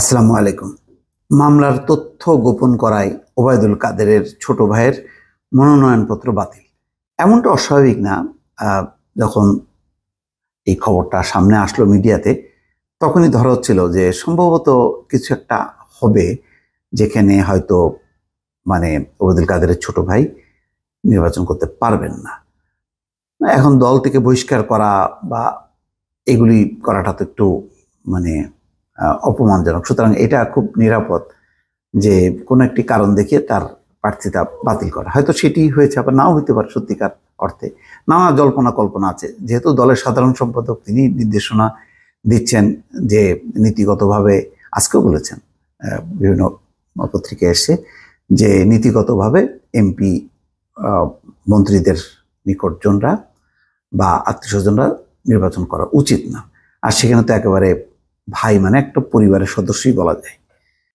আসসালামু আলাইকুম। মামলার তথ্য গোপন করায় ওবায়দুল কাদেরের ছোট ভাইয়ের মনোনয়নপত্র বাতিল। এমনটা অস্বাভাবিক না। যখন এই খবরটা সামনে আসলো মিডিয়াতে, তখনই ধরা হচ্ছিল যে সম্ভবত কিছু একটা হবে, যেখানে হয়তো ওবায়দুল কাদেরের ছোট ভাই নির্বাচন করতে পারবেন না। এখন দল থেকে বহিষ্কার করা বা এগুলি করাটা তো একটু মানে অপমানজনক। সুতরাং এটা খুব নিরাপদ যে কোনো একটি কারণ দেখিয়ে তার প্রার্থিতা বাতিল করা। হয়তো সেটি হয়েছে, আবার নাও হইতে পারে। সত্যিকার অর্থে নানা জল্পনা কল্পনা আছে। যেহেতু দলের সাধারণ সম্পাদক, তিনি নির্দেশনা দিচ্ছেন যে নীতিগতভাবে, আজকেও বলেছেন বিভিন্ন পত্রিকায় এসে, যে নীতিগতভাবে এমপি মন্ত্রীদের নিকটজনরা বা আত্মীয়স্বজনরা নির্বাচন করা উচিত না। আর সেখানে তো একেবারে ভাই মানে একটা পরিবারের সদস্যই বলা যায়।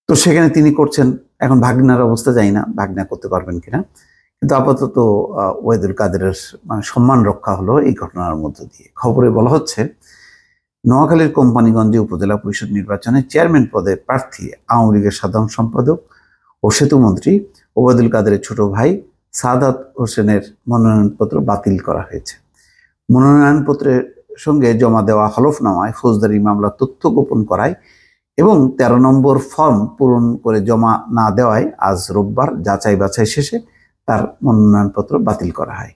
তো সেখানে তিনি করছেন। এখন ভাগনার অবস্থা জানি না, ভাগনা করতে পারবেন কিনা, কিন্তু আপাতত ওবায়দুল কাদেরের সম্মান রক্ষা হলো এই ঘটনার মধ্য দিয়ে। খবরে বলা হচ্ছে, নোয়াখালীর কোম্পানিগঞ্জে উপজেলা পরিষদ নির্বাচনে চেয়ারম্যান পদে প্রার্থী আওয়ামী লীগের সাধারণ সম্পাদক ও সেতুমন্ত্রী ওবায়দুল কাদেরের ছোট ভাই সাদাত হোসেনের মনোনয়নপত্র বাতিল করা হয়েছে। মনোনয়নপত্রের সঙ্গে জমা দেওয়া হলফনামায় ফৌজদারি মামলার তথ্য গোপন করায় এবং 13 নম্বর ফর্ম পূরণ করে জমা না দেওয়ায় আজ রোববার যাচাই বাছাই শেষে তার মনোনয়নপত্র বাতিল করা হয়।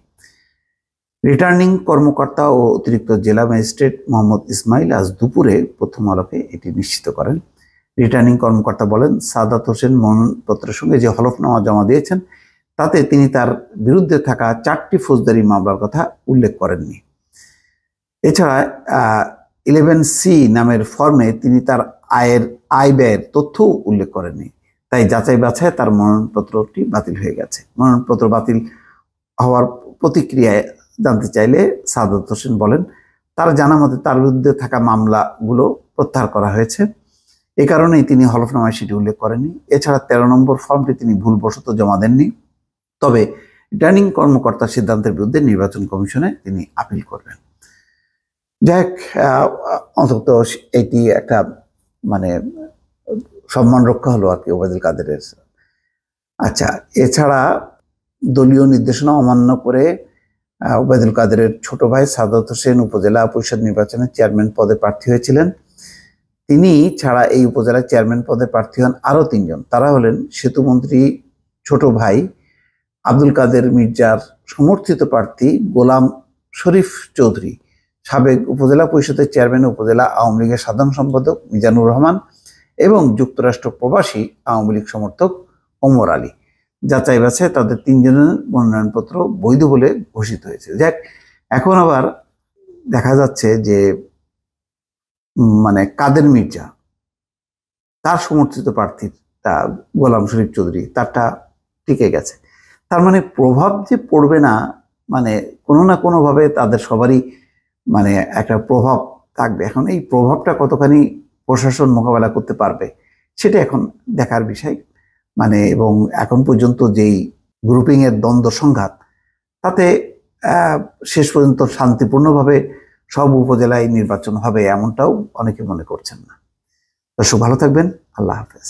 রিটার্নিং কর্মকর্তা ও অতিরিক্ত জেলা ম্যাজিস্ট্রেট মোহাম্মদ ইসমাইল আজ দুপুরে প্রথম আলোকে এটি নিশ্চিত করেন। রিটার্নিং কর্মকর্তা বলেন, সাদাত হোসেন মনোনয়নপত্রের সঙ্গে যে হলফনামা জমা দিয়েছেন তাতে তিনি তার বিরুদ্ধে থাকা 4টি ফৌজদারি মামলার কথা উল্লেখ করেননি। এছাড়া 11C নামের ফর্মে তিনি তার আয় ব্যয়ের তথ্য উল্লেখ করেননি। তাই যাচাই বাছাই তার মনোনয়নপত্রটি বাতিল হয়ে গেছে। মনোনয়নপত্র বাতিল হওয়ার প্রতিক্রিয়ায় জানতে চাইলে সাদাত হোসেন বলেন, তার জানা মতে তার বিরুদ্ধে থাকা মামলাগুলো প্রত্যাহার করা হয়েছে। এ কারণেই তিনি হলফনামায় সেটি উল্লেখ করেননি। এছাড়া 13 নম্বর ফর্মটি তিনি ভুলবশত জমা দেননি। তবে রিটার্নিং কর্মকর্তার সিদ্ধান্তের বিরুদ্ধে নির্বাচন কমিশনে তিনি আপিল করবেন। যাই হোক, অন্তত এটি একটা সম্মান রক্ষা হলো আর কি ওবায়দুল কাদেরের। আচ্ছা, এছাড়া দলীয় নির্দেশনা অমান্য করে ওবায়দুল কাদেরের ছোট ভাই সাদাত হোসেন উপজেলা পরিষদ নির্বাচনে চেয়ারম্যান পদে প্রার্থী হয়েছিলেন। তিনি ছাড়া এই উপজেলায় চেয়ারম্যান পদে প্রার্থী হন আরো 3 জন। তারা হলেন সেতুমন্ত্রী ছোট ভাই আব্দুল কাদের মির্জার সমর্থিত প্রার্থী গোলাম শরীফ চৌধুরী, সাবেক উপজেলা পরিষদের চেয়ারম্যান, উপজেলা আওয়ামী লীগের সাধারণ সম্পাদক মিজানুর রহমান এবং যুক্তরাষ্ট্র প্রবাসী আওয়ামী লীগ সমর্থক ওমর আলী। যাচাই বাছাই তাদের 3 জনের মনোনয়নপত্র বৈধ বলে ঘোষিত হয়েছে। যাক, এখন আবার দেখা যাচ্ছে যে কাদের মির্জা, তার সমর্থিত প্রার্থীটা গোলাম শরীফ চৌধুরী, তারটা টিকে গেছে। তার প্রভাব যে পড়বে না, কোনো না কোনোভাবে তাদের সবারই একটা প্রভাব থাকবে। এখন এই প্রভাবটা কতখানি প্রশাসন মোকাবেলা করতে পারবে সেটা এখন দেখার বিষয়। এবং এখন পর্যন্ত যেই গ্রুপিংয়ের দ্বন্দ্ব সংঘাত, তাতে শেষ পর্যন্ত শান্তিপূর্ণভাবে সব উপজেলায় নির্বাচন হবে এমনটাও অনেকে মনে করছেন না। দর্শক, ভালো থাকবেন। আল্লাহ হাফেজ।